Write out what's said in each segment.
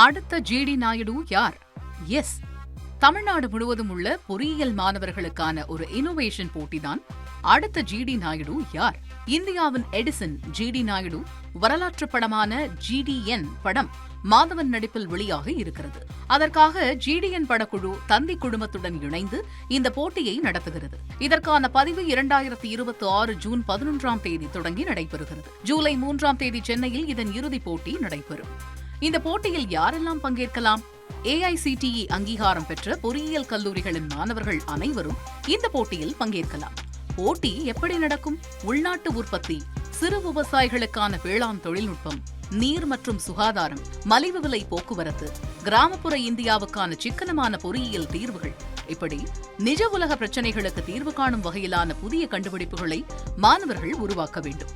அடுத்த ஜிடி நாயுடு யார்? எஸ், தமிழ்நாடு முழுவதும் உள்ள பொறியியல் மாணவர்களுக்கான ஒரு இன்னோவேஷன் போட்டிதான் அடுத்த ஜிடி நாயுடு யார். இந்தியாவின் எடிசன் ஜிடி நாயுடு வரலாற்று படமான GDN படம் மாதவன் நடிப்பில் வெளியாக இருக்கிறது. அதற்காக GDN படக்குழு தந்தி குழுமத்துடன் இணைந்து இந்த போட்டியை நடத்துகிறது. இதற்கான பதிவு 2026 ஜூன் 11ஆம் தேதி தொடங்கி நடைபெறுகிறது. ஜூலை 3ஆம் தேதி சென்னையில் இதன் இறுதிப் போட்டி நடைபெறும். இந்த போட்டியில் யாரெல்லாம் பங்கேற்கலாம்? AICTE அங்கீகாரம் பெற்ற பொறியியல் கல்லூரிகளின் மாணவர்கள் அனைவரும் இந்த போட்டியில் பங்கேற்கலாம். போட்டி எப்படி நடக்கும்? உள்நாட்டு உற்பத்தி, சிறு விவசாயிகளுக்கான வேளாண் தொழில்நுட்பம், நீர் மற்றும் சுகாதாரம், மலிவு விலை போக்குவரத்து, கிராமப்புற இந்தியாவுக்கான சிக்கனமான பொறியியல் தீர்வுகள், இப்படி நிஜ உலக பிரச்சினைகளுக்கு தீர்வு காணும் வகையிலான புதிய கண்டுபிடிப்புகளை மாணவர்கள் உருவாக்க வேண்டும்.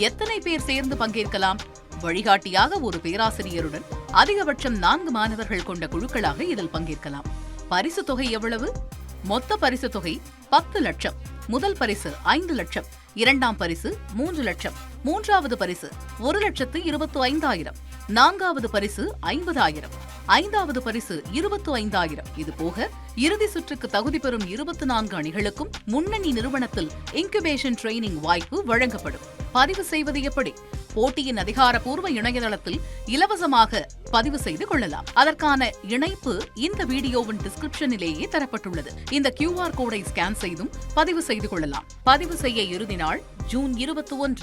எத்தனை பேர் சேர்ந்து பங்கேற்கலாம்? வழிகாட்டியாக ஒரு பேராசிரியருடன் அதிகபட்சம் 4 மாணவர்கள் கொண்ட குழுக்களாக இதில் பங்கேற்கலாம். பரிசு தொகை எவ்வளவு? மொத்த பரிசு தொகை 10 லட்சம். முதல் பரிசு 5 லட்சம், இரண்டாம் பரிசு 3 லட்சம், மூன்றாவது பரிசு 1,25,000, நான்காவது பரிசு 50,000, ஐந்தாவது பரிசு 25,000. இதுபோக இறுதி சுற்றுக்கு தகுதி பெறும் 24 அணிகளுக்கும் முன்னணி நிறுவனத்தில் இன்குபேஷன் ட்ரெய்னிங் வாய்ப்பு வழங்கப்படும். பதிவு செய்வது எப்படி? போட்டியின் அதிகாரப்பூர்வ இணையதளத்தில் இலவசமாக பதிவு செய்து கொள்ளலாம். அதற்கான இணைப்பு இந்த வீடியோவின் டிஸ்கிரிப்ஷனிலேயே தரப்பட்டுள்ளது. இந்த QR கோடை ஸ்கேன் செய்தும் பதிவு செய்து கொள்ளலாம். பதிவு செய்ய இறுதி நாள் ஜூன் 21.